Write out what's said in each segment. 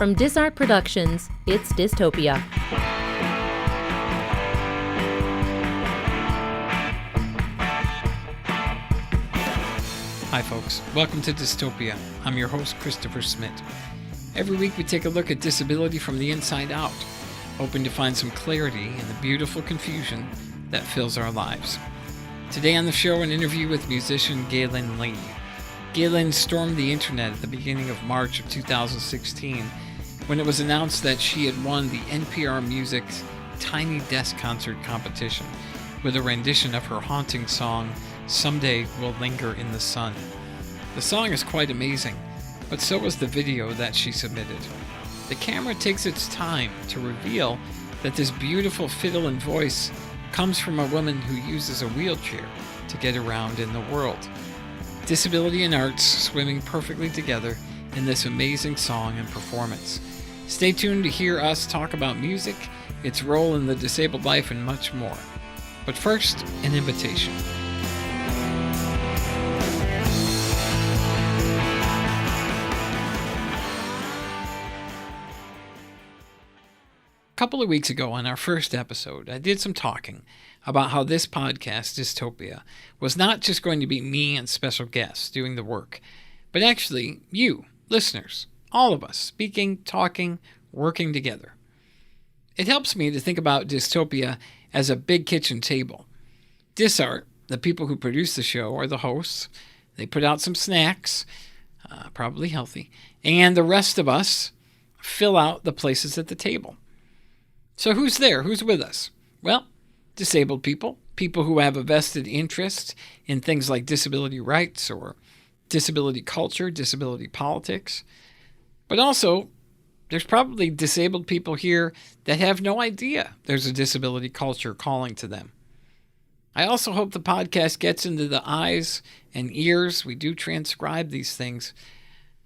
From DisArt Productions, it's DIStopia. Hi folks, welcome to DIStopia. I'm your host, Christopher Smit. Every week we take a look at disability from the inside out, hoping to find some clarity in the beautiful confusion that fills our lives. Today on the show, an interview with musician Gaelyn Lea. Gaelyn stormed the internet at the beginning of March of 2016 when it was announced that she had won the NPR Music's Tiny Desk Concert competition with a rendition of her haunting song, Someday We'll Linger in the Sun. The song is quite amazing, but so is the video that she submitted. The camera takes its time to reveal that this beautiful fiddle and voice comes from a woman who uses a wheelchair to get around in the world. Disability and arts swimming perfectly together in this amazing song and performance. Stay tuned to hear us talk about music, its role in the disabled life, and much more. But first, an invitation. A couple of weeks ago on our first episode, I did some talking about how this podcast, DIStopia, was not just going to be me and special guests doing the work, but actually you, listeners, all of us, speaking, talking, working together. It helps me to think about DIStopia as a big kitchen table. DisArt, the people who produce the show, are the hosts. They put out some snacks, probably healthy, and the rest of us fill out the places at the table. So who's there? Who's with us? Well, disabled people, people who have a vested interest in things like disability rights or disability culture, disability politics. But also, there's probably disabled people here that have no idea there's a disability culture calling to them. I also hope the podcast gets into the eyes and ears, we do transcribe these things,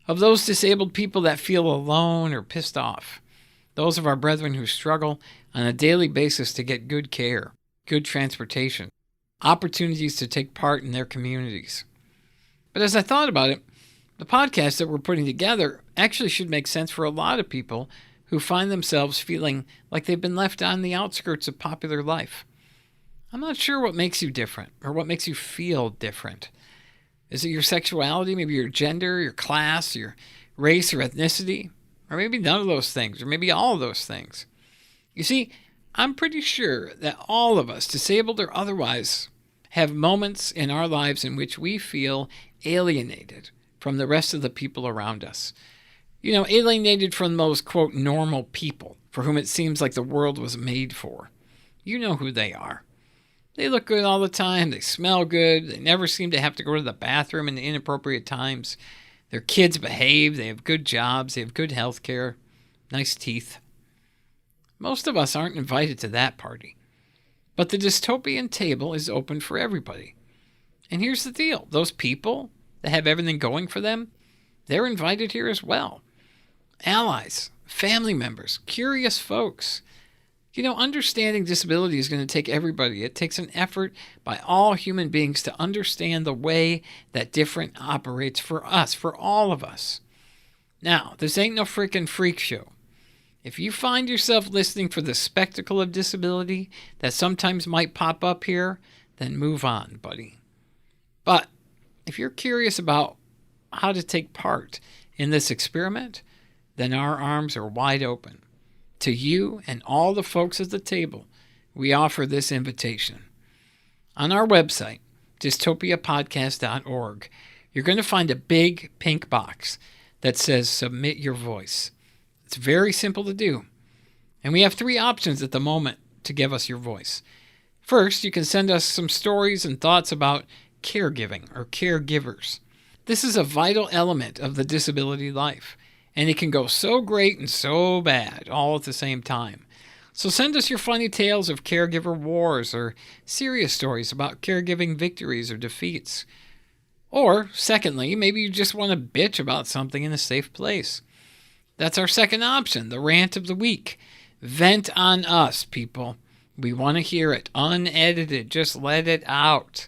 of those disabled people that feel alone or pissed off. Those of our brethren who struggle on a daily basis to get good care, good transportation, opportunities to take part in their communities. But as I thought about it, the podcast that we're putting together actually should make sense for a lot of people who find themselves feeling like they've been left on the outskirts of popular life. I'm not sure what makes you different or what makes you feel different. Is it your sexuality, maybe your gender, your class, your race or ethnicity? Or maybe none of those things, or maybe all of those things. You see, I'm pretty sure that all of us, disabled or otherwise, have moments in our lives in which we feel alienated from the rest of the people around us. You know, alienated from those, quote, normal people for whom it seems like the world was made for. You know who they are. They look good all the time. They smell good. They never seem to have to go to the bathroom in inappropriate times. Their kids behave, they have good jobs, they have good health care, nice teeth. Most of us aren't invited to that party. But the dystopian table is open for everybody. And here's the deal. Those people that have everything going for them, they're invited here as well. Allies, family members, curious folks. You know, understanding disability is going to take everybody. It takes an effort by all human beings to understand the way that different operates for us, for all of us. Now, this ain't no freaking freak show. If you find yourself listening for the spectacle of disability that sometimes might pop up here, then move on, buddy. But if you're curious about how to take part in this experiment, then our arms are wide open. To you and all the folks at the table, we offer this invitation. On our website, dystopiapodcast.org, you're going to find a big pink box that says Submit Your Voice. It's very simple to do. And we have 3 options at the moment to give us your voice. First, you can send us some stories and thoughts about caregiving or caregivers. This is a vital element of the disability life. And it can go so great and so bad all at the same time. So send us your funny tales of caregiver wars or serious stories about caregiving victories or defeats. Or, secondly, maybe you just want to bitch about something in a safe place. That's our second option, the rant of the week. Vent on us, people. We want to hear it, unedited. Just let it out.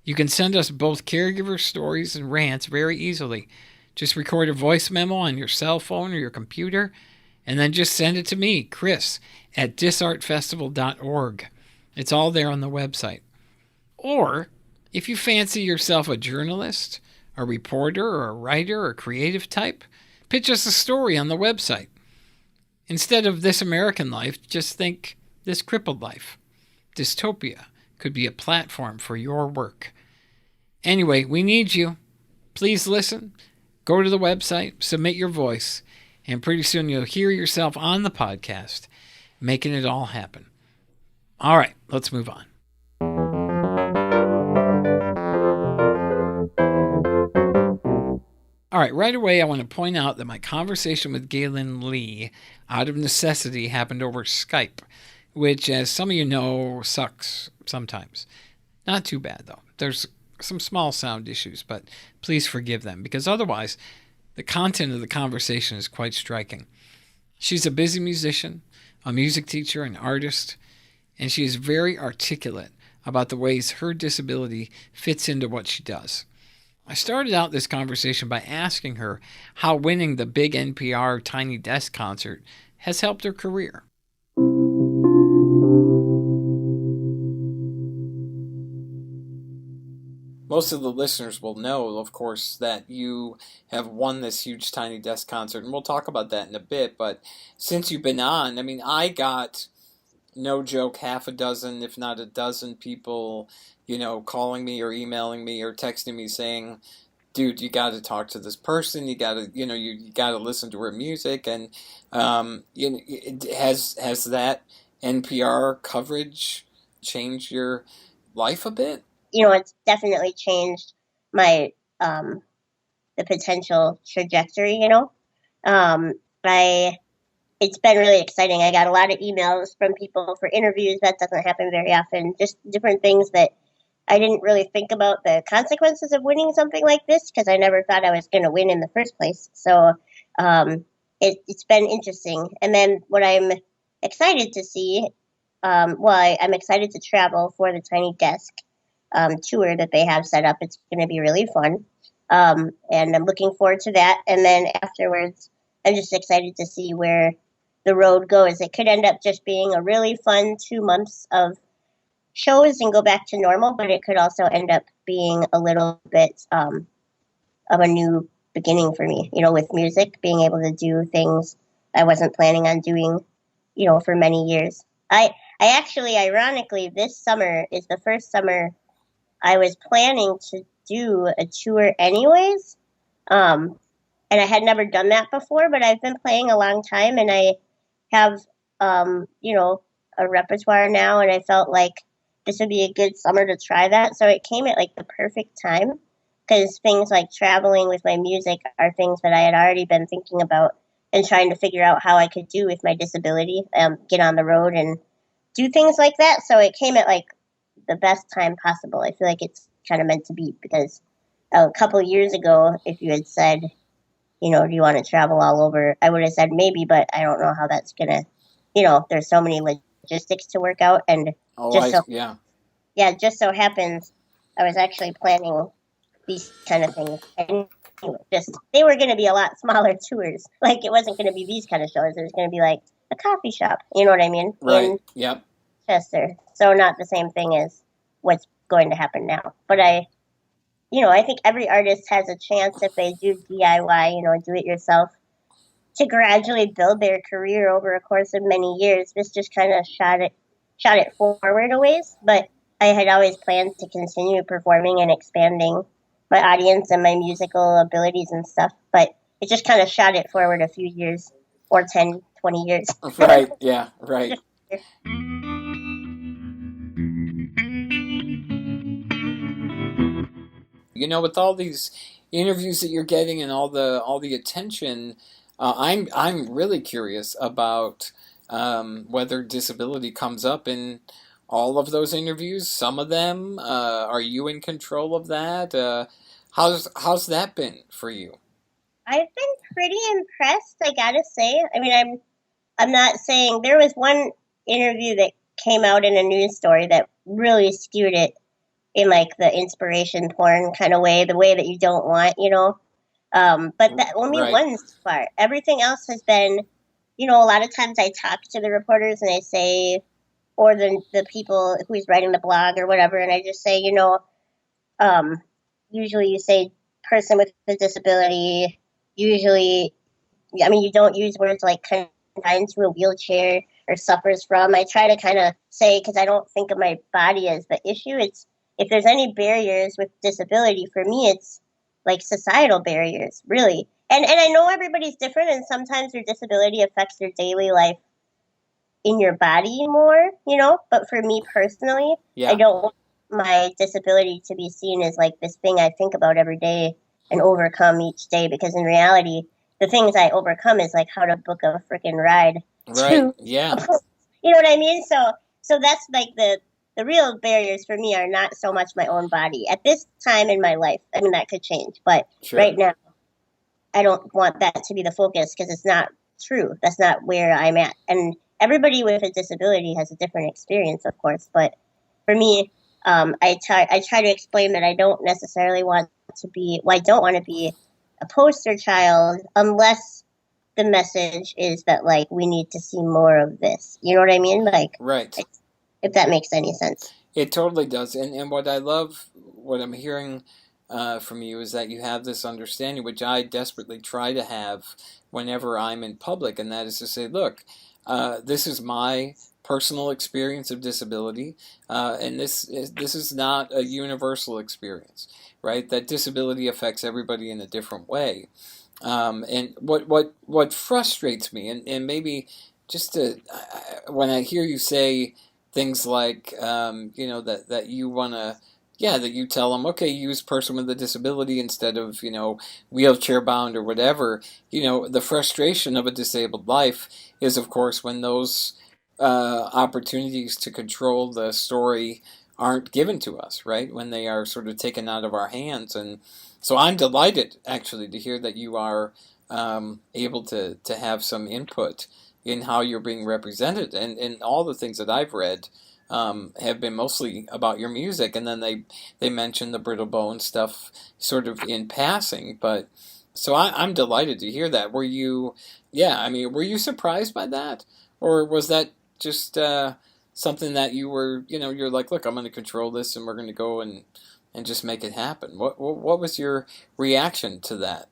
You can send us both caregiver stories and rants very easily Just record a voice memo on your cell phone or your computer, and then just send it to me, Chris, at disartfestival.org. It's all there on the website. Or, if you fancy yourself a journalist, a reporter, or a writer, or creative type, pitch us a story on the website. Instead of This American Life, just think This Crippled Life. DIStopia could be a platform for your work. Anyway, we need you. Please listen. Go to the website, submit your voice, and pretty soon you'll hear yourself on the podcast, making it all happen. All right, let's move on. All right, right away I want to point out that my conversation with Gaelyn Lea, out of necessity, happened over Skype, which, as some of you know, sucks sometimes. Not too bad, though. There's some small sound issues, but please forgive them, because otherwise the content of the conversation is quite striking. She's a busy musician, a music teacher, an artist, and she is very articulate about the ways her disability fits into what she does. I started out this conversation by asking her how winning the big NPR Tiny Desk concert has helped her career. Most of the listeners will know, of course, that you have won this huge Tiny Desk concert, and we'll talk about that in a bit. But since you've been on, I got, no joke, half a dozen, if not a dozen people, calling me or emailing me or texting me saying, dude, you got to talk to this person. You got to, you got to listen to her music. And has that NPR coverage changed your life a bit? It's definitely changed my the potential trajectory. It's been really exciting. I got a lot of emails from people for interviews. That doesn't happen very often. Just different things that I didn't really think about the consequences of winning something like this, because I never thought I was going to win in the first place. So it's been interesting. And then what I'm excited to see, I'm excited to travel for the Tiny Desk tour that they have set up. It's going to be really fun. And I'm looking forward to that. And then afterwards, I'm just excited to see where the road goes. It could end up just being a really fun 2 months of shows and go back to normal, but it could also end up being a little bit of a new beginning for me, with music, being able to do things I wasn't planning on doing, for many years. I actually, ironically, this summer is the first summer I was planning to do a tour anyways. And I had never done that before, but I've been playing a long time, and I have, a repertoire now, and I felt like this would be a good summer to try that. So it came at the perfect time, because things like traveling with my music are things that I had already been thinking about and trying to figure out how I could do with my disability, get on the road and do things like that. So it came at the best time possible. I feel like it's kind of meant to be, because a couple of years ago, if you had said, do you want to travel all over, I would have said maybe, but I don't know how that's going to, there's so many logistics to work out. And just so happens I was actually planning these kind of things. And they were going to be a lot smaller tours. It wasn't going to be these kind of shows. It was going to be a coffee shop. You know what I mean? Right. Yep. Chester. So not the same thing as what's going to happen now. But I think every artist has a chance, if they do DIY, do it yourself, to gradually build their career over a course of many years. This just kind of shot it forward a ways, but I had always planned to continue performing and expanding my audience and my musical abilities and stuff, but it just kind of shot it forward a few years, or 10, 20 years. Right, yeah, right. With all these interviews that you're getting and all the attention, I'm really curious about whether disability comes up in all of those interviews. Some of them, are you in control of that? How's that been for you? I've been pretty impressed, I gotta say. I'm not saying, there was one interview that came out in a news story that really skewed it in the inspiration porn kind of way, the way that you don't want, But that only Right. one part. Everything else has been, a lot of times I talk to the reporters and I say, or the people who's writing the blog or whatever, and I just say, um, usually you say person with a disability. Usually, I mean, you don't use words like confined to a wheelchair or suffers from. I try to kind of say, because I don't think of my body as the issue. It's if there's any barriers with disability, for me, it's like societal barriers, really. And I know everybody's different, and sometimes your disability affects your daily life in your body more, But for me personally, I Yeah. don't want my disability to be seen as like this thing I think about every day and overcome each day, because in reality, the things I overcome is like how to book a freaking ride Right. to, Yeah. you know what I mean? So that's like the real barriers for me are not so much my own body at this time in my life. I mean, that could change, but Sure. right now, I don't want that to be the focus because it's not true. That's not where I'm at. And everybody with a disability has a different experience, of course. But for me, I try to explain that I don't necessarily want to be, well, I don't want to be a poster child unless the message is that, like, we need to see more of this. You know what I mean? Like, Right. if that makes any sense. It totally does. And what I love, what I'm hearing from you is that you have this understanding, which I desperately try to have whenever I'm in public, and that is to say, look, this is my personal experience of disability, and this is not a universal experience, right? That disability affects everybody in a different way. And what frustrates me, and maybe just to, when I hear you say things like, that you want to, yeah, that you tell them, okay, use person with a disability instead of, wheelchair bound or whatever. The frustration of a disabled life is, of course, when those opportunities to control the story aren't given to us, right? When they are sort of taken out of our hands. And so I'm delighted, actually, to hear that you are able to have some input in how you're being represented. And all the things that I've read have been mostly about your music. And then they mention the brittle bone stuff sort of in passing. But so I'm delighted to hear that. Yeah, I mean, were you surprised by that? Or was that just something that you're like, look, I'm going to control this and we're going to go and just make it happen? What was your reaction to that?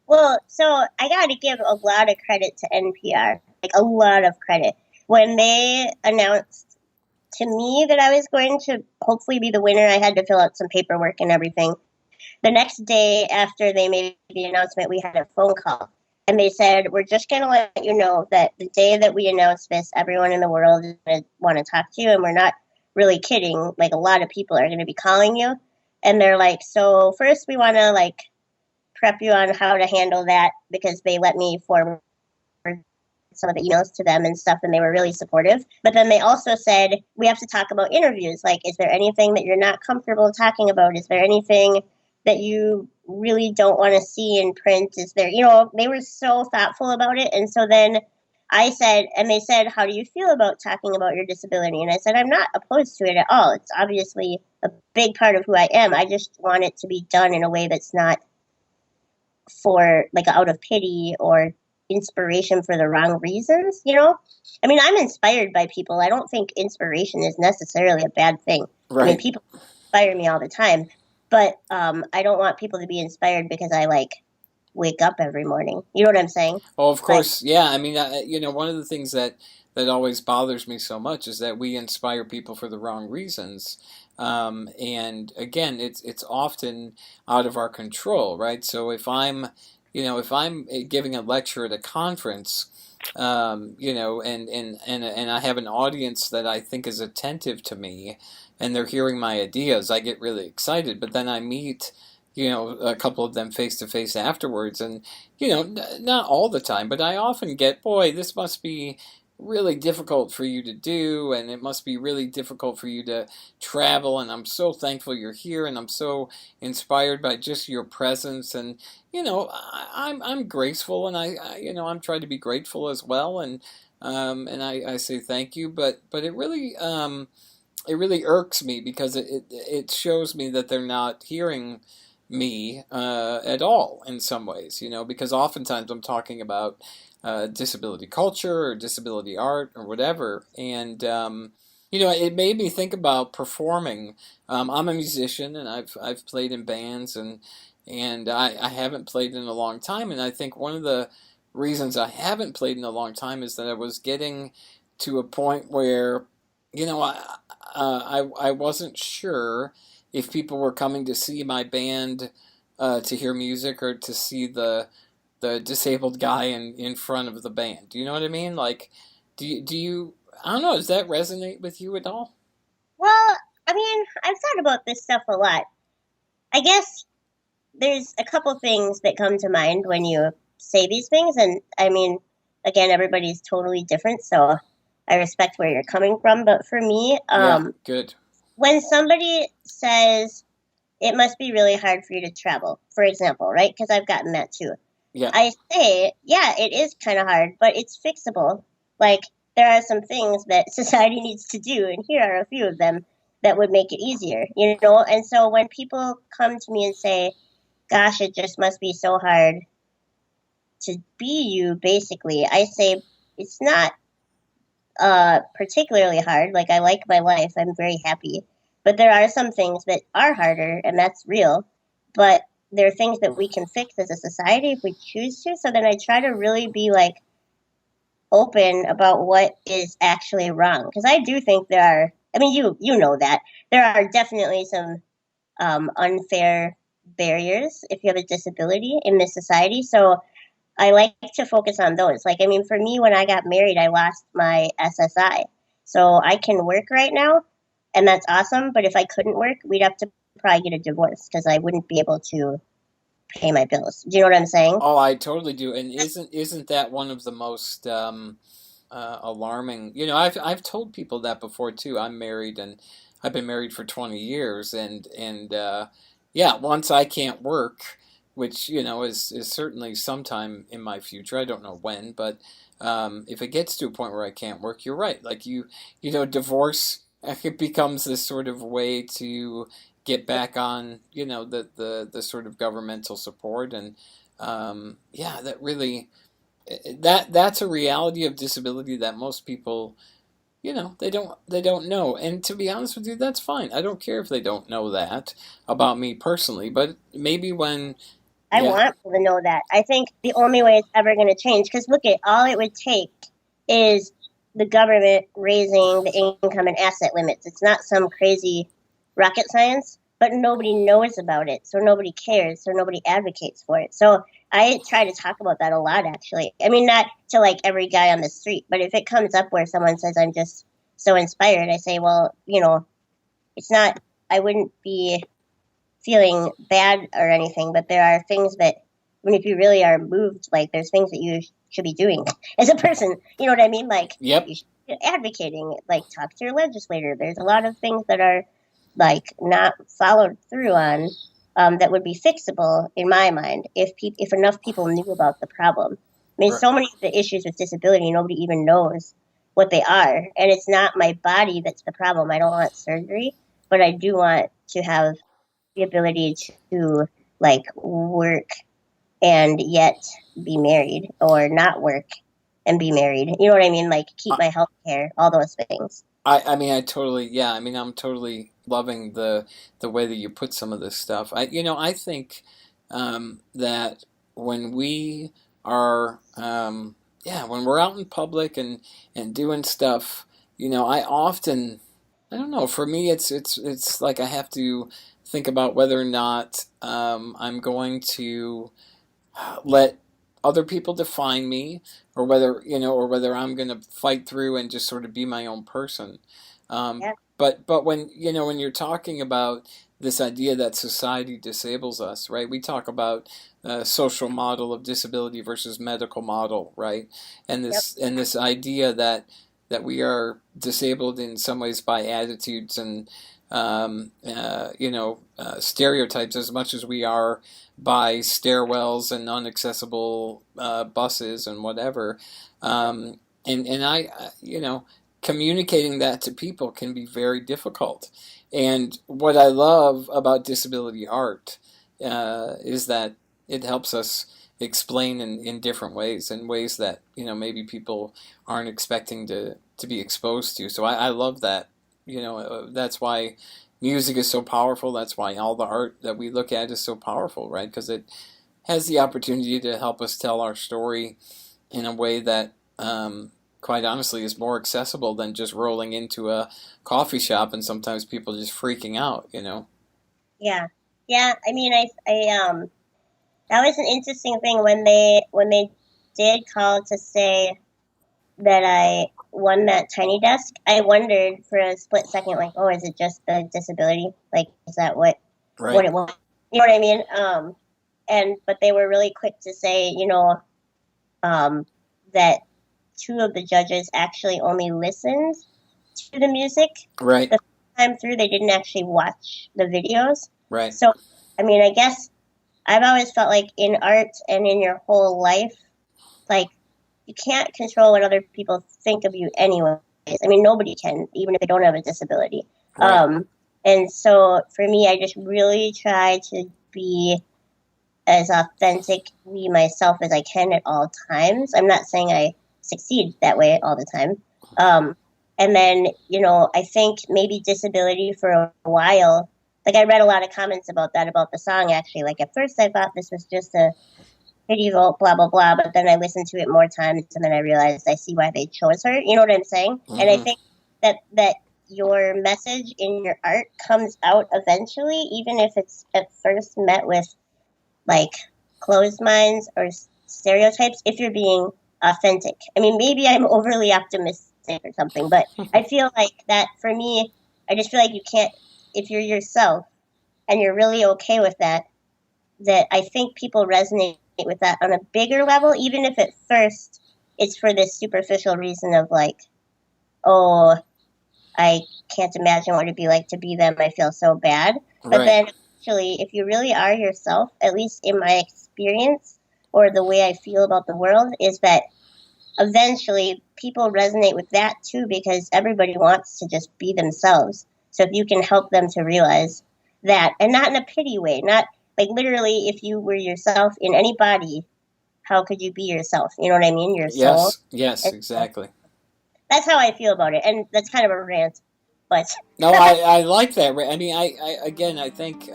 Well, so I got to give a lot of credit to NPR, like a lot of credit. When they announced to me that I was going to hopefully be the winner, I had to fill out some paperwork and everything. The next day after they made the announcement, we had a phone call. And they said, we're just going to let you know that the day that we announce this, everyone in the world is going to want to talk to you. And we're not really kidding. Like, a lot of people are going to be calling you. And they're like, so first we want to, like, prep you on how to handle that, because they let me forward some of the emails to them and stuff, and they were really supportive. But then they also said, we have to talk about interviews. Like, is there anything that you're not comfortable talking about? Is there anything that you really don't want to see in print? Is there, they were so thoughtful about it. And so then I said, and they said, how do you feel about talking about your disability? And I said, I'm not opposed to it at all. It's obviously a big part of who I am. I just want it to be done in a way that's not for, like, out of pity or inspiration for the wrong reasons. I mean, I'm inspired by people. I don't think inspiration is necessarily a bad thing. I mean, Right. people inspire me all the time, but I don't want people to be inspired because I, like, wake up every morning. You know what I'm saying? Oh, of Like, course. Yeah. I mean, one of the things that always bothers me so much is that we inspire people for the wrong reasons. And again, it's often out of our control, right? So if I'm giving a lecture at a conference, and I have an audience that I think is attentive to me, and they're hearing my ideas, I get really excited. But then I meet, a couple of them face to face afterwards, and not all the time, but I often get, boy, this must be really difficult for you to do, and it must be really difficult for you to travel, and I'm so thankful you're here, and I'm so inspired by just your presence. And I'm graceful, and I'm trying to be grateful as well, and I say thank you, but it really irks me because it shows me that they're not hearing me at all in some ways, because oftentimes I'm talking about disability culture or disability art or whatever. And, it made me think about performing. I'm a musician and I've played in bands and I haven't played in a long time. And I think one of the reasons I haven't played in a long time is that I was getting to a point where, I wasn't sure if people were coming to see my band to hear music or to see the disabled guy in front of the band. Do you know what I mean? Like, do you I don't know, does that resonate with you at all? Well, I mean, I've thought about this stuff a lot. I guess there's a couple things that come to mind when you say these things, and I mean, again, everybody's totally different, so I respect where you're coming from. But for me, Yeah, good. when somebody says it must be really hard for you to travel, for example, right? Because I've gotten that too. Yeah, I say, yeah, it is kind of hard, but it's fixable. Like, there are some things that society needs to do, and here are a few of them that would make it easier, you know? And so when people come to me and say, gosh, it just must be so hard to be you, basically, I say, it's not particularly hard. Like, I like my life, I'm very happy. But there are some things that are harder, and that's real. But there are things that we can fix as a society if we choose to. So then I try to really be like open about what is actually wrong, because I do think there are. I mean, you know that there are definitely some unfair barriers if you have a disability in this society. So I like to focus on those. Like, I mean, for me, when I got married, I lost my SSI. So I can work right now, and that's awesome. But if I couldn't work, we'd have to probably get a divorce because I wouldn't be able to pay my bills. Do you know what I'm saying? oh, I totally do. And isn't that one of the most alarming? I've told people that before too. I'm married and I've been married for 20 years, and yeah, once I can't work, which is certainly sometime in my future. I don't know when, but if it gets to a point where I can't work, you're right. Like divorce it becomes this sort of way to get back on the sort of governmental support. And yeah, that really that's a reality of disability that most people they don't know. And to be honest with you, that's fine. I don't care if they don't know that about me personally, but maybe when I yeah, want people to know that. I think the only way it's ever going to change, because look at all it would take is the government raising the income and asset limits. It's not some crazy rocket science, but nobody knows about it, so nobody cares, so nobody advocates for it. So I try to talk about that a lot, actually. I mean, not to like every guy on the street, but if it comes up where someone says I'm just so inspired, I say, well, it's not. I wouldn't be feeling bad or anything, but there are things that, I mean, if you really are moved, like there's things that you should be doing as a person. You know what I mean? Like yep. you should be advocating, like talk to your legislator. There's a lot of things that are like not followed through on that would be fixable in my mind if enough people knew about the problem. I mean, so many of the issues with disability, nobody even knows what they are, and it's not my body that's the problem. I don't want surgery, but I do want to have the ability to like work and yet be married, or not work and be married. You know what I mean? Like keep my health care, all those things. I mean, I totally, yeah. I mean, I'm totally loving the way that you put some of this stuff. I think that when we are, yeah, when we're out in public and doing stuff, I often, I don't know. For me, it's like I have to think about whether or not I'm going to let other people define me, or whether I'm going to fight through and just sort of be my own person. Um, Yeah. but when you're talking about this idea that society disables us, right? We talk about social model of disability versus medical model, right? And Yep. this idea that we are disabled in some ways by attitudes and stereotypes as much as we are by stairwells and unaccessible buses and whatever. And communicating that to people can be very difficult. And what I love about disability art is that it helps us explain in different ways, in ways that maybe people aren't expecting to be exposed to. So I love that. That's why music is so powerful. That's why all the art that we look at is so powerful, right? Because it has the opportunity to help us tell our story in a way that, quite honestly, is more accessible than just rolling into a coffee shop and sometimes people just freaking out. Yeah, yeah. I mean, that was an interesting thing when they did call to say that I won that tiny desk. I wondered for a split second, like, oh, is it just the disability? Like, is that what Right. it was? You know what I mean? But they were really quick to say, that two of the judges actually only listened to the music. Right. The first time through, they didn't actually watch the videos. Right. So, I mean, I guess I've always felt like in art and in your whole life, like, you can't control what other people think of you anyways. I mean, nobody can, even if they don't have a disability. Right. And so for me, I just really try to be as authentically myself as I can at all times. I'm not saying I succeed that way all the time. And then, I think maybe disability for a while, like I read a lot of comments about that, about the song actually. Like at first I thought this was just a pity vote, blah, blah, blah. But then I listened to it more times and then I realized I see why they chose her. You know what I'm saying? Mm-hmm. And I think that your message in your art comes out eventually, even if it's at first met with like closed minds or stereotypes, if you're being authentic. I mean, maybe I'm overly optimistic or something, but I feel like that for me, I just feel like you can't, if you're yourself and you're really okay with that I think people resonate with that on a bigger level, even if at first it's for this superficial reason of like, oh, I can't imagine what it'd be like to be them. I feel so bad. But Right. then actually, if you really are yourself, at least in my experience or the way I feel about the world, is that eventually people resonate with that too, because everybody wants to just be themselves. So if you can help them to realize that, and not in a pity way, not like literally, if you were yourself in any body, how could you be yourself? You know what I mean? Your soul. Yes, And so exactly. that's how I feel about it. And that's kind of a rant, but No, I like that. I mean, I think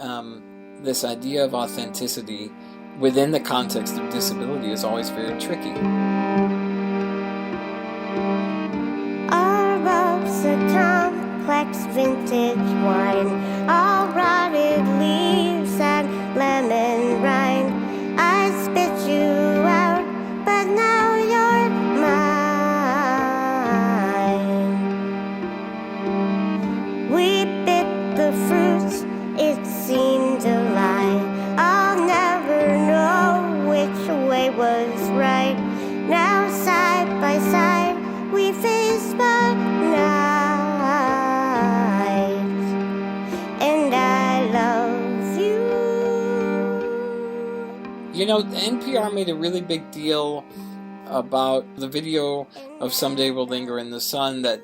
this idea of authenticity within the context of disability is always very tricky. Our love's a complex vintage wine, all rotted leaves and lemon rind. I spit you out, but now you're mine. We bit the fruit, it seemed a lie. I'll never know which way was right. Now side by side we face the night, and I love you. NPR made a really big deal about the video of Someday Will Linger in the Sun that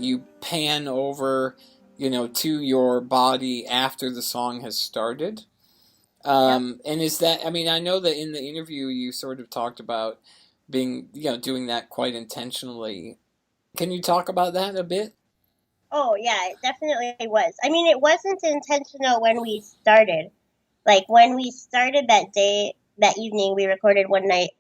you pan over, to your body after the song has started. And is that, I mean, I know that in the interview you sort of talked about being, doing that quite intentionally. Can you talk about that a bit? oh yeah, it definitely was. I mean, it wasn't intentional when we started. Like when we started that day, that evening, we recorded one night.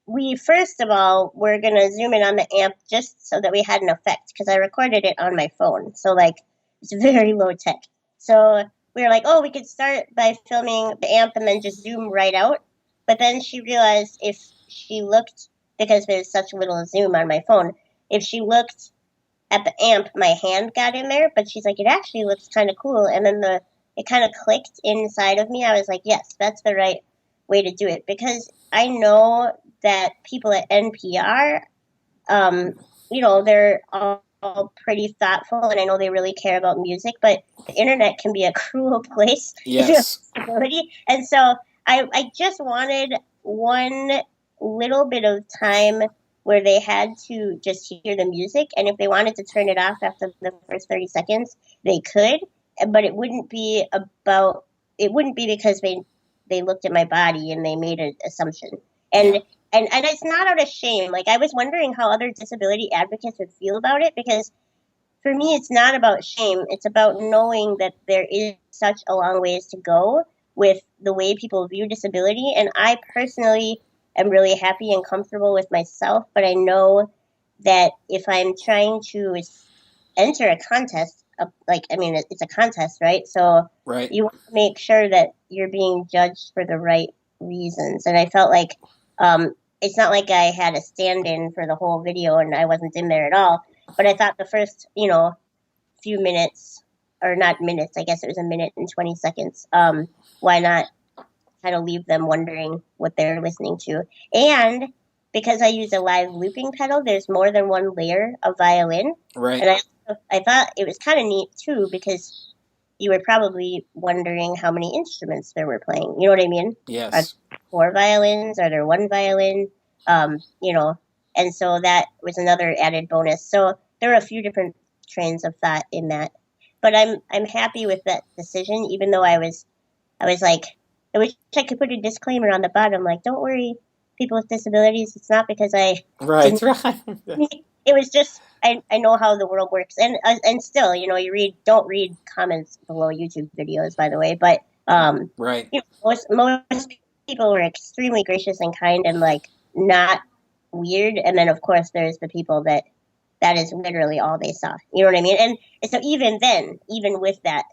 We first of all were gonna zoom in on the amp just so that we had an effect because I recorded it on my phone, so like it's very low tech. So we were like, oh, we could start by filming the amp and then just zoom right out. But then she realized if she looked, because there's such little zoom on my phone, if she looked at the amp, my hand got in there. But she's like, it actually looks kind of cool. And then it kind of clicked inside of me. I was like, yes, that's the right way to do it, because I know that people at NPR, they're all pretty thoughtful, and I know they really care about music, but the internet can be a cruel place if you have Yes. disability. And so I just wanted one little bit of time where they had to just hear the music, and if they wanted to turn it off after the first 30 seconds, they could, but it wouldn't be about it wouldn't be because they looked at my body and they made an assumption. And and it's not out of shame. Like, I was wondering how other disability advocates would feel about it, because for me, it's not about shame. It's about knowing that there is such a long ways to go with the way people view disability. And I personally am really happy and comfortable with myself, but I know that if I'm trying to enter a contest, it's a contest, right? So Right. you want to make sure that you're being judged for the right reasons. And I felt like it's not like I had a stand-in for the whole video and I wasn't in there at all. But I thought the first, few minutes, or not minutes, I guess it was a minute and 20 seconds. Why not kind of leave them wondering what they're listening to? And because I use a live looping pedal, there's more than one layer of violin. Right. And I thought it was kind of neat too, because you were probably wondering how many instruments there were playing. You know what I mean? Yes. Are there 4 violins? Are there 1 violin? And so that was another added bonus. So there were a few different trains of thought in that, but I'm happy with that decision. Even though I was like, I wish I could put a disclaimer on the bottom, like, don't worry, people with disabilities. It's not because I Right. It was just I know how the world works, and still, you don't read comments below YouTube videos, by the way, but Right. Most people were extremely gracious and kind and like not weird, and then of course there's the people that is literally all they saw. You know what I mean? And so even then, even with that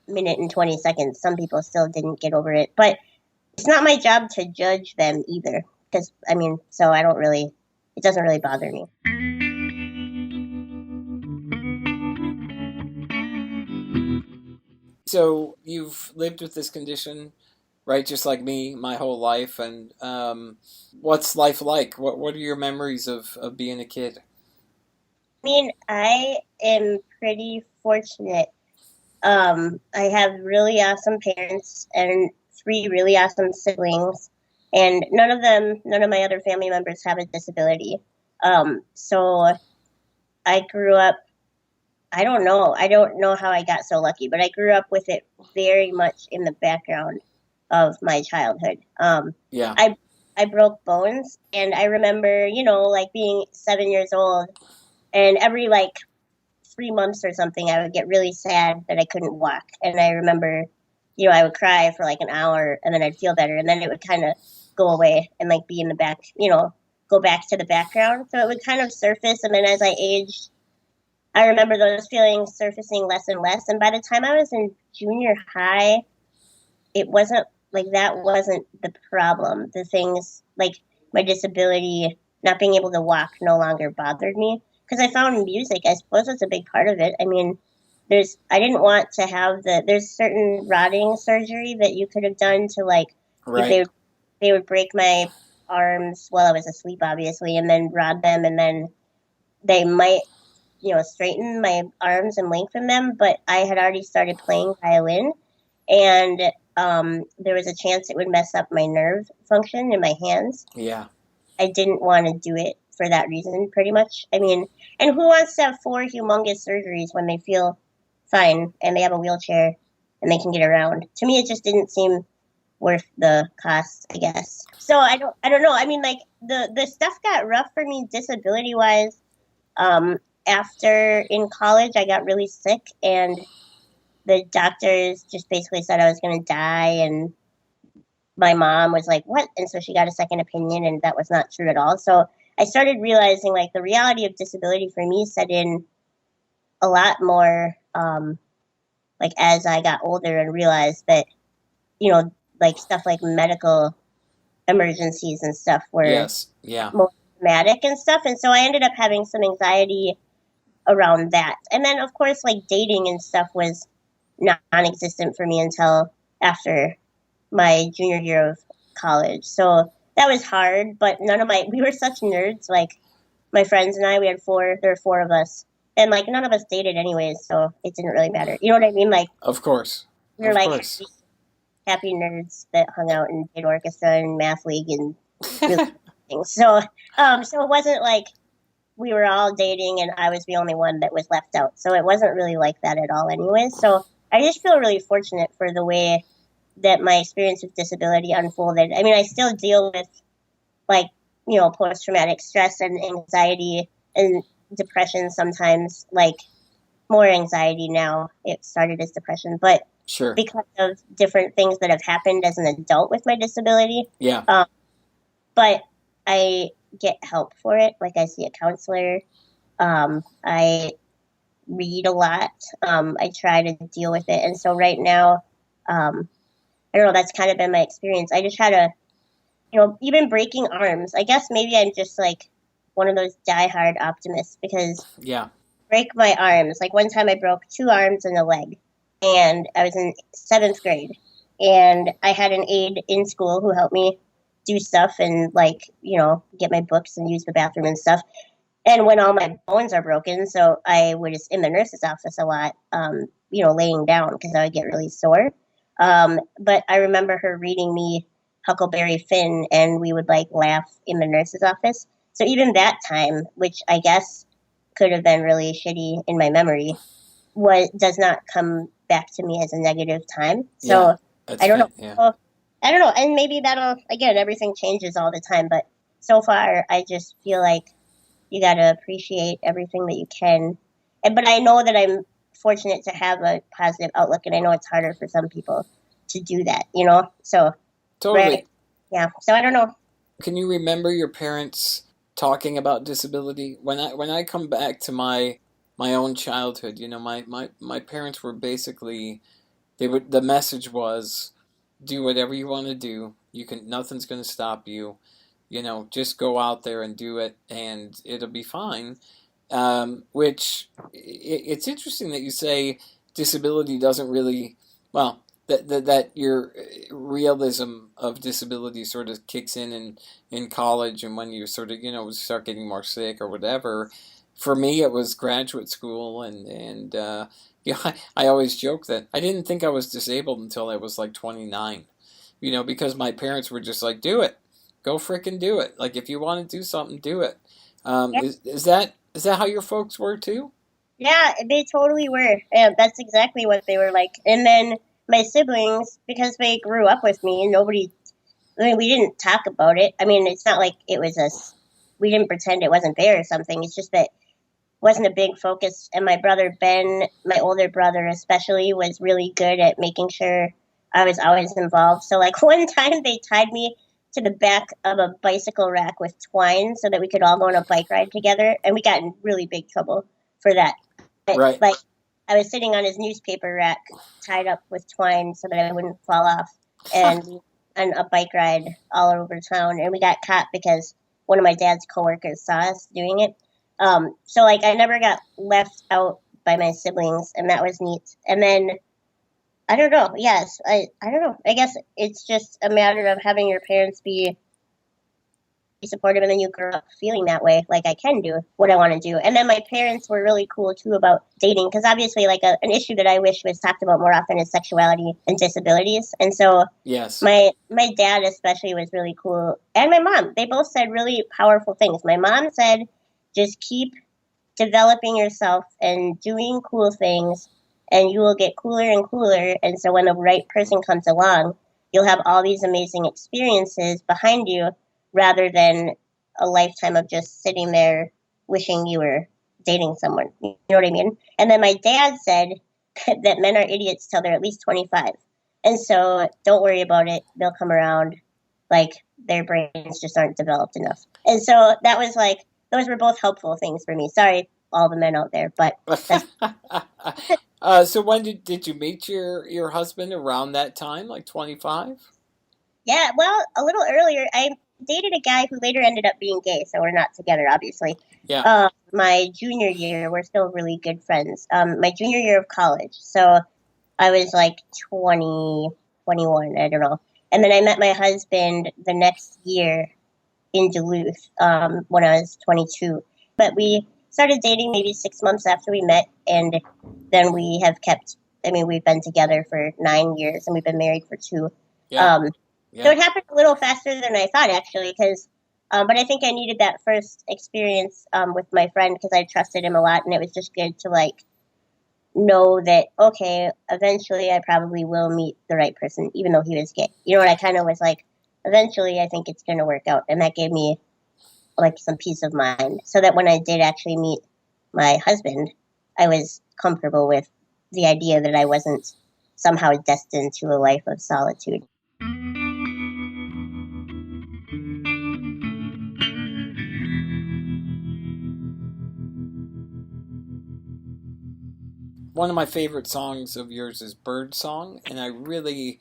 minute and 20 seconds, some people still didn't get over it. But it's not my job to judge them either, because so it doesn't really bother me. So you've lived with this condition, right, just like me, my whole life, and what's life like? What are your memories of being a kid? I am pretty fortunate. I have really awesome parents and 3 really awesome siblings, and none of my other family members have a disability. So I grew up, I don't know how I got so lucky, but I grew up with it very much in the background of my childhood. Yeah. I broke bones, and I remember, being 7 years old, and every 3 months or something, I would get really sad that I couldn't walk. And I remember, I would cry for an hour, and then I'd feel better, and then it would kind of go away and be in the back, go back to the background. So it would kind of surface, and then as I aged, I remember those feelings surfacing less and less. And by the time I was in junior high, it wasn't that wasn't the problem. The things like my disability, not being able to walk, no longer bothered me. Because I found music, I suppose that's a big part of it. I didn't want to have there's certain rotting surgery that you could have done to right. if they would break my arms while I was asleep, obviously, and then rod them, and then they might, straighten my arms and lengthen them. But I had already started playing violin, and there was a chance it would mess up my nerve function in my hands. Yeah. I didn't want to do it for that reason, pretty much. And who wants to have 4 humongous surgeries when they feel fine and they have a wheelchair and they can get around? To me, it just didn't seem worth the cost, I guess. So I don't know. The stuff got rough for me disability wise. After in college, I got really sick, and the doctors just basically said I was going to die, and my mom was like, what? And so she got a second opinion, and that was not true at all. So I started realizing the reality of disability for me set in a lot more as I got older and realized that, stuff like medical emergencies and stuff were yes. Yeah. more traumatic and stuff. And so I ended up having some anxiety around that. And then, of course, dating and stuff was non-existent for me until after my junior year of college. So that was hard, but we were such nerds. My friends and I, there were 4 of us, and none of us dated anyways, so it didn't really matter. You know what I mean? Of course. We were happy nerds that hung out and did orchestra and math league and really things. So it wasn't we were all dating and I was the only one that was left out. So it wasn't really like that at all anyways. So I just feel really fortunate for the way that my experience with disability unfolded. I mean, I still deal with, like, post-traumatic stress and anxiety and depression sometimes, like more anxiety now. It started as depression, but Sure. because of different things that have happened as an adult with my disability. Yeah. But I get help for it. Like, I see a counselor. I read a lot. I try to deal with it. And so right now, I don't know, that's kind of been my experience. I just had even breaking arms. I guess maybe I'm just like one of those diehard optimists, because Yeah. break my arms. Like, one time I broke 2 arms and a leg, and I was in 7th grade, and I had an aide in school who helped me do stuff and, like, get my books and use the bathroom and stuff. And when all my bones are broken, so I was in the nurse's office a lot, laying down because I would get really sore. But I remember her reading me Huckleberry Finn, and we would, like, laugh in the nurse's office. So even that time, which I guess could have been really shitty in my memory, does not come back to me as a negative time. So I don't know. Yeah. Well, I don't know. And maybe again, everything changes all the time. But so far, I just feel like you got to appreciate everything that you can. But I know that I'm fortunate to have a positive outlook, and I know it's harder for some people to do that, So Totally. Right, yeah. So I don't know. Can you remember your parents talking about disability? When I come back to my own childhood, my parents were basically, the message was, do whatever you want to do. Nothing's going to stop you. Just go out there and do it, and it'll be fine. Which it's interesting that you say disability doesn't really, well, that your realism of disability sort of kicks in college, and when you sort of start getting more sick or whatever. For me, it was graduate school, and I always joke that I didn't think I was disabled until I was like 29, because my parents were just like, do it, go frickin' do it. Like, if you want to do something, do it. Yeah. Is that how your folks were too? Yeah, they totally were. Yeah, that's exactly what they were like. And then my siblings, because they grew up with me, and we didn't talk about it. I mean, it's not like it was we didn't pretend it wasn't there or something. It's just that it wasn't a big focus. And my brother Ben, my older brother especially, was really good at making sure I was always involved. So, like, one time they tied me to the back of a bicycle rack with twine so that we could all go on a bike ride together, and we got in really big trouble for that. But, Right. like, I was sitting on his newspaper rack tied up with twine so that I wouldn't fall off, and on a bike ride all over town, and we got caught because one of my dad's coworkers saw us doing it. So, like, I never got left out by my siblings, and that was neat. And then, I don't know. Yes, I don't know. I guess it's just a matter of having your parents be supportive, and then you grow up feeling that way, like, I can do what I want to do. And then my parents were really cool too about dating, because obviously, like, an issue that I wish was talked about more often is sexuality and disabilities. And so Yes. my dad especially was really cool, and my mom. They both said really powerful things. My mom said, just keep developing yourself and doing cool things, and you will get cooler and cooler. And so when the right person comes along, you'll have all these amazing experiences behind you, rather than a lifetime of just sitting there wishing you were dating someone. You know what I mean? And then my dad said that men are idiots till they're at least 25. And so don't worry about it. They'll come around. Like, their brains just aren't developed enough. And so that was like, those were both helpful things for me. Sorry, all the men out there, but So when did you meet your husband? Around that time, like 25? Yeah, well, a little earlier. I dated a guy who later ended up being gay, so we're not together, obviously. Yeah. My junior year, we're still really good friends. My junior year of college, so I was like 20, 21, I don't know. And then I met my husband the next year in Duluth, when I was 22. But we started dating maybe 6 months after we met, and then we've been together for 9 years, and we've been married for 2. Yeah. So it happened a little faster than I thought, actually, but I think I needed that first experience with my friend, because I trusted him a lot, and it was just good to, like, know that, okay, eventually I probably will meet the right person, even though he was gay. You know what? I kind of was like, eventually I think it's going to work out. And that gave me like some peace of mind, so that when I did actually meet my husband, I was comfortable with the idea that I wasn't somehow destined to a life of solitude. One of my favorite songs of yours is Bird Song, and I really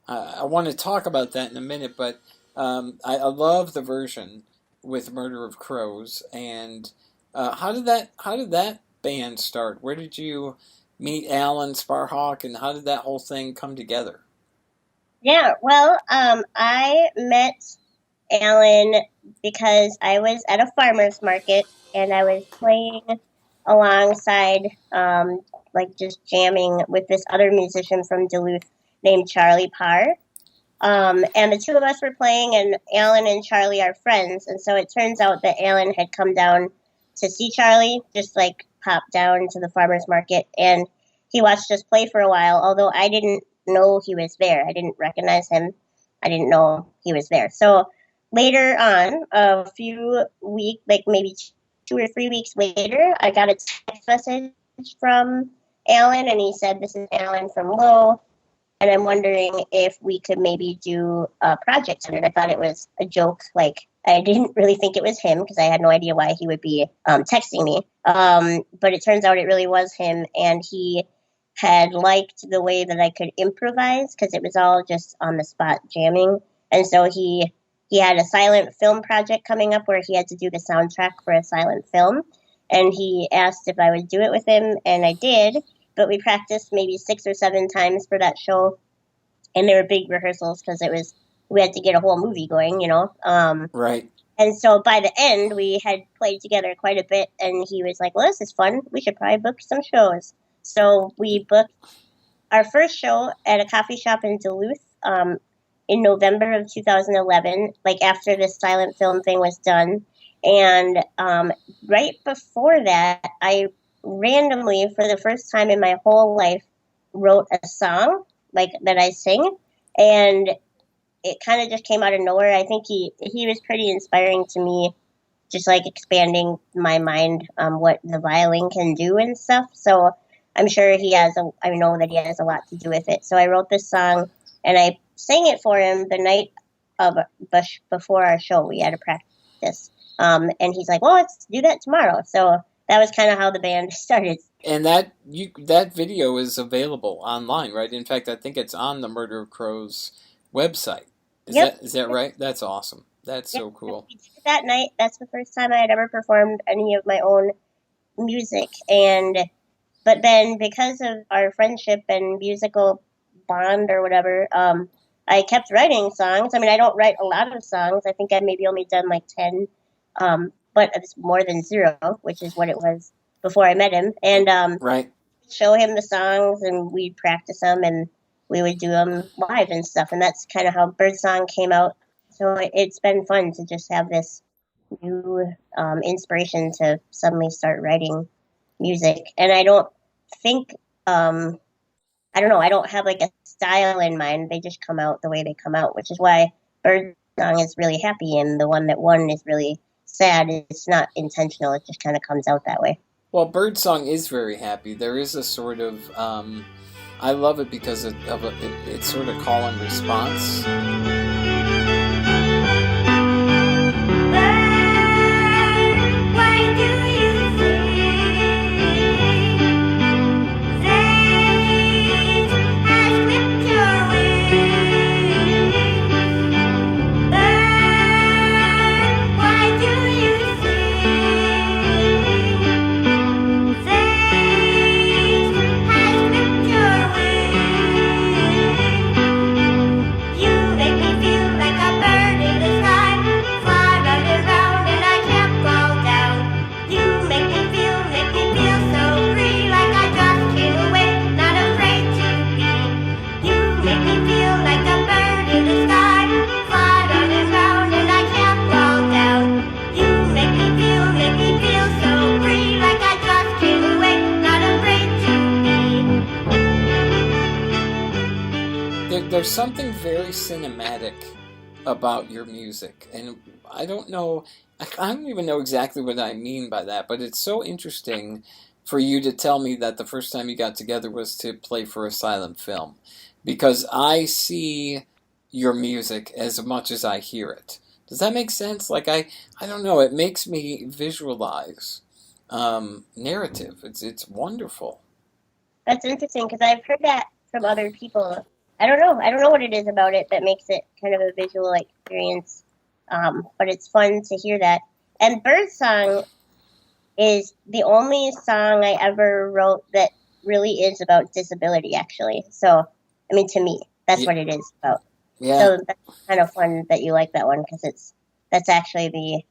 I want to talk about that in a minute, but I love the version with Murder of Crows. And how did that band start? Where did you meet Alan Sparhawk, and how did that whole thing come together? Yeah, well, I met Alan because I was at a farmer's market and I was playing alongside, like just jamming with this other musician from Duluth named Charlie Parr. And the two of us were playing, and Alan and Charlie are friends. And so it turns out that Alan had come down to see Charlie, just like popped down to the farmer's market, and he watched us play for a while, although I didn't know he was there. I didn't recognize him. I didn't know he was there. So later on, a few weeks, like maybe 2 or 3 weeks later, I got a text message from Alan, and he said, "This is Alan from Low, and I'm wondering if we could maybe do a project." And I thought it was a joke. Like, I didn't really think it was him because I had no idea why he would be texting me. But it turns out it really was him, and he had liked the way that I could improvise because it was all just on the spot jamming. And so he had a silent film project coming up where he had to do the soundtrack for a silent film. And he asked if I would do it with him, and I did. But we practiced maybe 6 or 7 times for that show. And they were big rehearsals because we had to get a whole movie going, you know. Right. And so by the end, we had played together quite a bit. And he was like, "Well, this is fun. We should probably book some shows." So we booked our first show at a coffee shop in Duluth in November of 2011, like after this silent film thing was done. And right before that, I randomly, for the first time in my whole life, wrote a song like that I sing, and it kind of just came out of nowhere. I think he was pretty inspiring to me, just like expanding my mind what the violin can do and stuff. So I'm sure I know that he has a lot to do with it. So I wrote this song and I sang it for him the night of before our show. We had a practice, and he's like, "Well, let's do that tomorrow." So that was kind of how the band started. And that video is available online, right? In fact, I think it's on the Murder of Crows website. Is that right? That's awesome. That's so cool. That night, that's the first time I had ever performed any of my own music. But then because of our friendship and musical bond or whatever, I kept writing songs. I mean, I don't write a lot of songs. I think I maybe only done like 10, but it's more than 0, which is what it was before I met him. And right. Show him the songs, and we'd practice them, and we would do them live and stuff. And that's kind of how Birdsong came out. So it's been fun to just have this new inspiration to suddenly start writing music. And I don't think, I don't know, I don't have like a style in mind. They just come out the way they come out, which is why Birdsong is really happy and the one that won is really sad. It's not intentional. It just kind of comes out that way. Well, Birdsong is very happy. There is a sort of, I love it because it's sort of call and response. You make me something very cinematic about your music, and I don't know, I don't even know exactly what I mean by that, but it's so interesting for you to tell me that the first time you got together was to play for a silent film, because I see your music as much as I hear it. Does that make sense? Like, I don't know, it makes me visualize narrative. It's wonderful. That's interesting because I've heard that from other people. I don't know. I don't know what it is about it that makes it kind of a visual experience. But it's fun to hear that. And Birdsong is the only song I ever wrote that really is about disability, actually. So, I mean, to me, that's what it is about. Yeah. So that's kind of fun that you like that one because that's actually the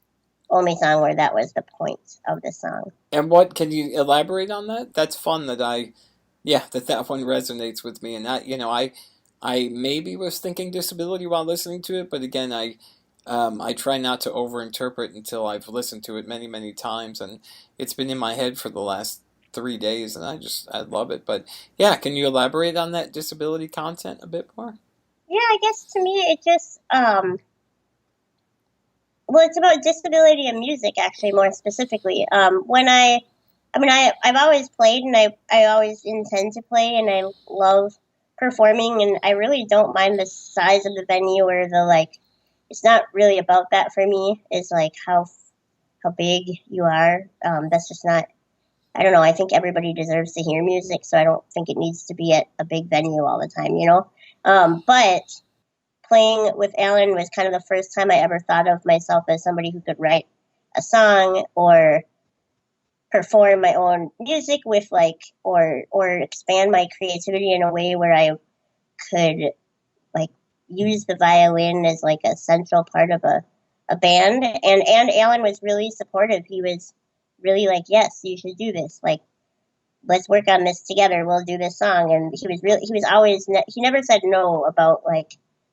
only song where that was the point of the song. And what, can you elaborate on that? That's fun that that one resonates with me. And I maybe was thinking disability while listening to it, but again, I try not to overinterpret until I've listened to it many, many times, and it's been in my head for the last 3 days, and I love it. But yeah, can you elaborate on that disability content a bit more? Yeah, I guess to me it just well, it's about disability in music, actually, more specifically. I've always played, and I always intend to play, and I love performing, and I really don't mind the size of the venue or it's not really about that for me. It's like how big you are. That's just not, I don't know. I think everybody deserves to hear music, so I don't think it needs to be at a big venue all the time, you know? But playing with Alan was kind of the first time I ever thought of myself as somebody who could write a song or perform my own music with or expand my creativity in a way where I could use the violin as a central part of a band. And Alan was really supportive. He was really yes, you should do this. Let's work on this together. We'll do this song. And he never said no about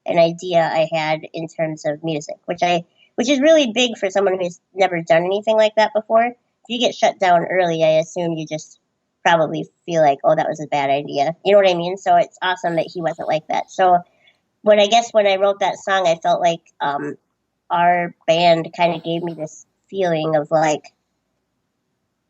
an idea I had in terms of music, which is really big for someone who's never done anything like that before. If you get shut down early, I assume you just probably feel oh, that was a bad idea. You know what I mean? So it's awesome that he wasn't like that. So when I wrote that song, I felt our band kind of gave me this feeling of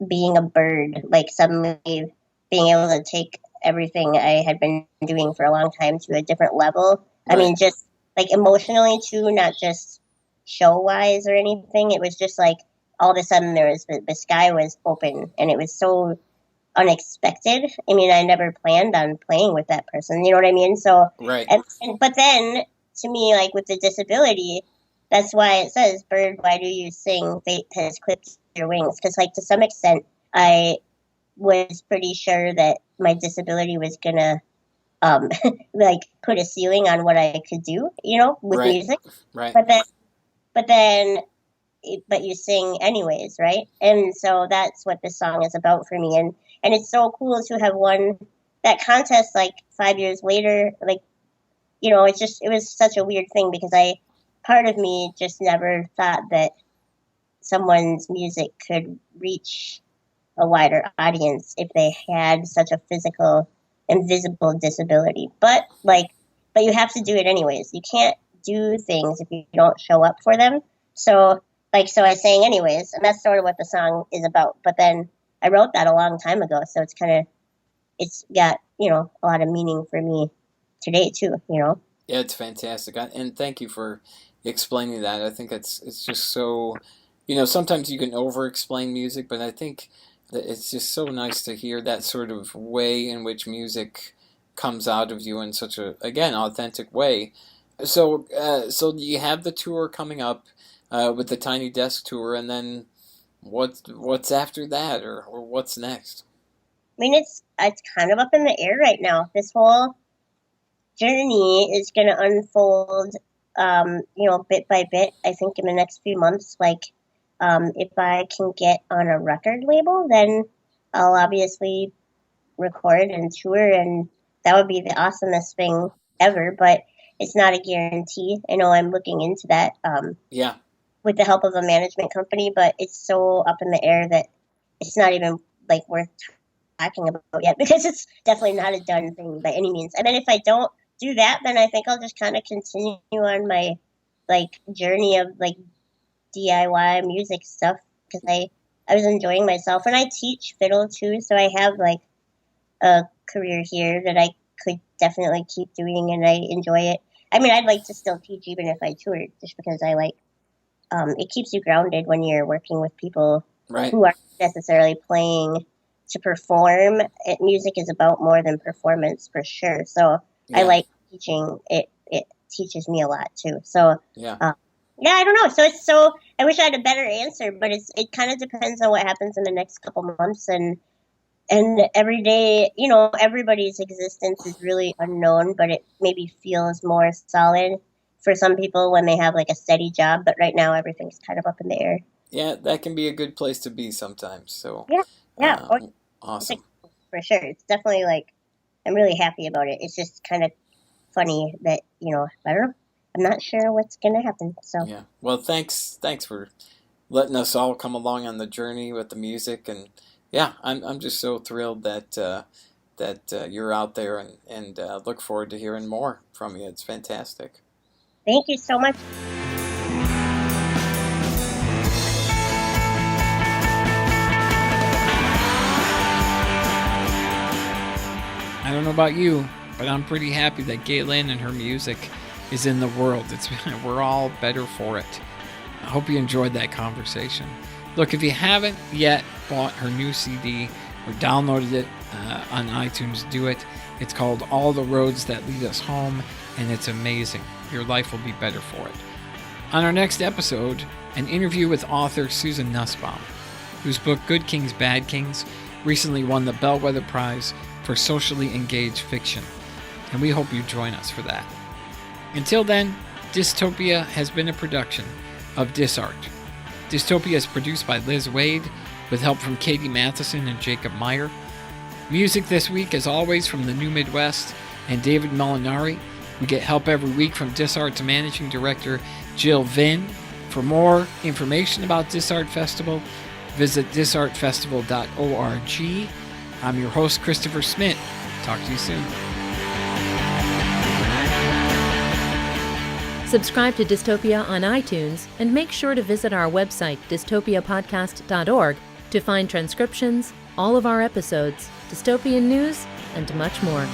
being a bird, suddenly being able to take everything I had been doing for a long time to a different level. Right. I mean, just emotionally too, not just show wise or anything. It was just all of a sudden the sky was open, and it was so unexpected. I mean, I never planned on playing with that person. You know what I mean? So, right. But then to me, with the disability, that's why it says, "Bird, why do you sing? Fate has clipped your wings." Because, to some extent, I was pretty sure that my disability was gonna, put a ceiling on what I could do, with music. Right. But you sing anyways, right? And so that's what this song is about for me. And it's so cool to have won that contest 5 years later. It was such a weird thing because part of me just never thought that someone's music could reach a wider audience if they had such a physical and visible disability. But you have to do it anyways. You can't do things if you don't show up for them. So I sang anyways, and that's sort of what the song is about. But then I wrote that a long time ago, so it's got, a lot of meaning for me today too, Yeah, it's fantastic. And thank you for explaining that. I think it's just so, sometimes you can over-explain music, but I think that it's just so nice to hear that sort of way in which music comes out of you in such a, again, authentic way. So you have the tour coming up with the Tiny Desk tour, and then what's after that, or what's next? I mean, it's kind of up in the air right now. This whole journey is going to unfold, bit by bit. I think in the next few months, if I can get on a record label, then I'll obviously record and tour, and that would be the awesomest thing ever. But it's not a guarantee. I know I'm looking into that. With the help of a management company, but it's so up in the air that it's not even worth talking about yet, because it's definitely not a done thing by any means. And then if I don't do that, then I think I'll just kind of continue on my like journey of like DIY music stuff because I was enjoying myself, and I teach fiddle too, so I have like a career here that I could definitely keep doing, and I enjoy it. I mean, I'd like to still teach even if I toured, just because I like it keeps you grounded when you're working with people Right. who aren't necessarily playing to perform. Music is about more than performance for sure. So I like teaching. It teaches me a lot too. So Yeah. I don't know. So I wish I had a better answer, but it kind of depends on what happens in the next couple months, and every day, everybody's existence is really unknown, but it maybe feels more solid for some people when they have like a steady job. But right now, everything's kind of up in the air. Yeah, that can be a good place to be sometimes. So Yeah. awesome. For sure. It's definitely like, I'm really happy about it. It's just kind of funny that, I don't know. I'm not sure what's going to happen. So Yeah. Well, thanks for letting us all come along on the journey with the music, and yeah, I'm just so thrilled that you're out there, and look forward to hearing more from you. It's fantastic. thank you so much. I don't know about you, but I'm pretty happy that Gaelyn and her music is in the world. We're all better for it. I hope you enjoyed that conversation. Look, if you haven't yet bought her new CD or downloaded it on iTunes, do it. It's called All the Roads That Lead Us Home, and it's amazing. Your life will be better for it. On our next episode, an interview with author Susan Nussbaum, whose book Good Kings, Bad Kings recently won the Bellwether Prize for socially engaged fiction, and we hope you join us for that. Until then, DIStopia has been a production of DisArt. DIStopia is produced by Liz Wade, with help from Katie Matheson and Jacob Meyer. Music this week, as always, from the New Midwest and David Molinari. We get help every week from DisArt's managing director, Jill Vinn. For more information about DisArt Festival, visit disartfestival.org. I'm your host, Christopher Smit. Talk to you soon. Subscribe to DIStopia on iTunes, and make sure to visit our website, dystopiapodcast.org, to find transcriptions, all of our episodes, dystopian news, and much more.